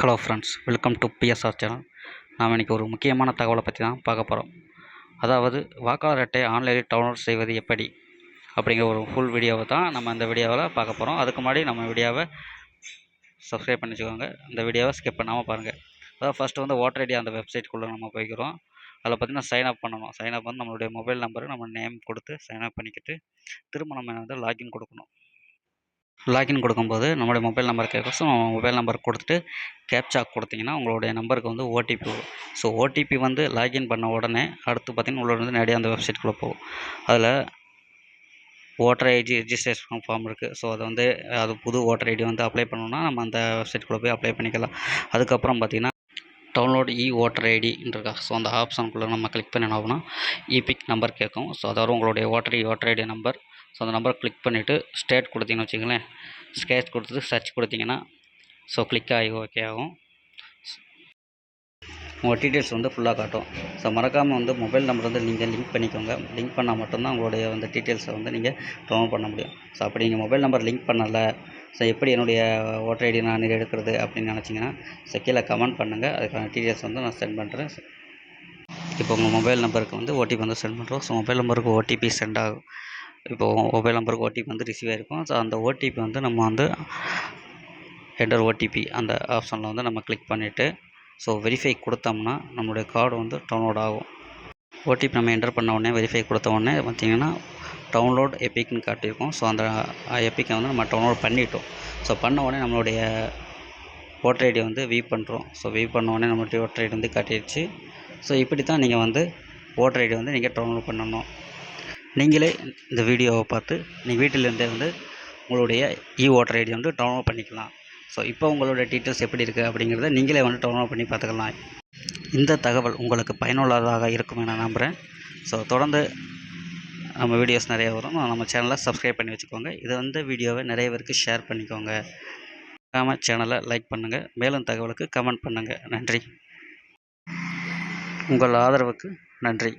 Hello friends, welcome to PSR channel. நாம் இன்றைக்கி ஒரு முக்கியமான தகவலை பற்றி தான் பார்க்க போகிறோம். அதாவது வாக்காளர் அட்டை ஆன்லைனில் டவுன்லோட் செய்வது எப்படி அப்படிங்கிற ஒரு ஃபுல் வீடியோவை தான் நம்ம இந்த வீடியோவில் பார்க்க போகிறோம். அதுக்கு முன்னாடி நம்ம வீடியோவை சப்ஸ்கிரைப் பண்ணி வச்சுக்கோங்க. இந்த வீடியோவை ஸ்கிப் பண்ணாமல் பாருங்கள். அதாவது ஃபஸ்ட்டு வந்து ஓட்டர் ஐடி அந்த வெப்சைட்குள்ளே நம்ம போய்க்கிறோம். அதில் பார்த்திங்கன்னா சைன் அப் பண்ணணும். சைன் அப் வந்து நம்மளுடைய மொபைல் நம்பரு நம்ம நேம் கொடுத்து சைன் அப் பண்ணிக்கிட்டு திரும்ப நம்ம வந்து லாகின் கொடுக்கணும். லாகின் கொடுக்கும்போது நம்மளுடைய மொபைல் நம்பர் கேட்கும். ஸோ மொபைல் நம்பர் கொடுத்துட்டு கேப்சா கொடுத்தீங்கன்னா உங்களுடைய நம்பருக்கு வந்து ஓடிபி வரும். ஸோ ஓடிபி வந்து லாகின் பண்ண உடனே அடுத்து பார்த்திங்கன்னா உள்ள வந்து நேரடியாக அந்த வெப்சைட்குள்ளே போகும். அதில் ஓட்டர் ஐடி ரெஜிஸ்ட்ரேஷன் ஃபார்ம் இருக்குது. ஸோ அதை வந்து அது புது ஓட்டர் ஐடி வந்து அப்ளை பண்ணணும்னா நம்ம அந்த வெப்சைட்குள்ளே போய் அப்ளை பண்ணிக்கலாம். அதுக்கப்புறம் பார்த்திங்கன்னா டவுன்லோட் ஓட்டர் ஐடின்றக்கா. ஸோ அந்த ஆப்ஷனுக்குள்ளே நம்ம கிளிக் பண்ணினோம்னா இபிக் நம்பர் கேட்கும். ஸோ அதாவது உங்களுடைய ஓட்டர் ஐடி நம்பர். ஸோ அந்த நம்பரை கிளிக் பண்ணிவிட்டு ஸ்டேட் கொடுத்தீங்கன்னு வச்சுங்களேன். ஸ்டேட் கொடுத்துட்டு சர்ச் கொடுத்தீங்கன்னா ஸோ கிளிக் ஆகி ஓகே ஆகும். உங்கள் டீட்டெயில்ஸ் வந்து ஃபுல்லாக காட்டும். ஸோ மறக்காமல் வந்து மொபைல் நம்பர் வந்து நீங்கள் லிங்க் பண்ணிக்கோங்க. லிங்க் பண்ணால் மட்டும்தான் உங்களுடைய வந்து டீட்டெயில்ஸை வந்து நீங்கள் டவுன்லோட் பண்ண முடியும். ஸோ அப்படி நீங்கள் மொபைல் நம்பர் லிங்க் பண்ணலை, ஸோ எப்படி என்னுடைய ஓட்டர் ஐடி நான் எடுக்கிறது அப்படின்னு நினச்சிங்கன்னா ஸோ கீழே கமெண்ட் பண்ணுங்கள். அதுக்கான டீட்டெயில்ஸ் வந்து நான் சென்ட் பண்ணுறேன். இப்போ உங்கள் மொபைல் நம்பருக்கு வந்து ஓடிபி வந்து சென்ட் பண்ணுறோம். ஸோ மொபைல் நம்பருக்கு ஓடிபி சென்ட் ஆகும். இப்போது மொபைல் நம்பருக்கு ஓடிபி வந்து ரிசீவ் ஆகிருக்கும். ஸோ அந்த ஓடிபி வந்து நம்ம வந்து என்டர் ஓடிபி அந்த ஆப்ஷனில் வந்து நம்ம கிளிக் பண்ணிவிட்டு ஸோ வெரிஃபை கொடுத்தோம்னா நம்மளுடைய கார்டு வந்து டவுன்லோட் ஆகும். ஓடிபி நம்ம என்டர் பண்ண உடனே வெரிஃபை கொடுத்த உடனே பார்த்திங்கன்னா டவுன்லோட் எபிக்னு காட்டியிருக்கோம். ஸோ அந்த எபிக்கை வந்து நம்ம டவுன்லோட் பண்ணிட்டோம். ஸோ பண்ண உடனே நம்மளுடைய ஓட்டர் ஐடி வந்து வியூ பண்ணுறோம். ஸோ வியூ பண்ண உடனே நம்மளுடைய ஓட்டர் ஐடி வந்து காட்டிடுச்சு. ஸோ இப்படி தான் நீங்கள் வந்து ஓட்டர் ஐடி வந்து நீங்கள் டவுன்லோட் பண்ணணும். நீங்களே இந்த வீடியோவை பார்த்து நீங்கள் வீட்டிலேருந்தே வந்து உங்களுடைய ஓட்டர் ஐடி வந்து டவுன்லோட் பண்ணிக்கலாம். ஸோ இப்போ உங்களோட டீட்டெயில்ஸ் எப்படி இருக்குது அப்படிங்கிறத நீங்களே வந்து டவுன்லோட் பண்ணி பார்த்துக்கலாம். இந்த தகவல் உங்களுக்கு பயனுள்ளதாக இருக்கும் என நம்புகிறேன். ஸோ தொடர்ந்து நம்ம வீடியோஸ் நிறைய வரும். நம்ம சேனலை சப்ஸ்கிரைப் பண்ணி வச்சுக்கோங்க. இதை வந்து வீடியோவை நிறைய பேருக்கு ஷேர் பண்ணிக்கோங்க. சேனலை லைக் பண்ணுங்கள். மேலும் தகவலுக்கு கமெண்ட் பண்ணுங்கள். நன்றி. உங்கள் ஆதரவுக்கு நன்றி.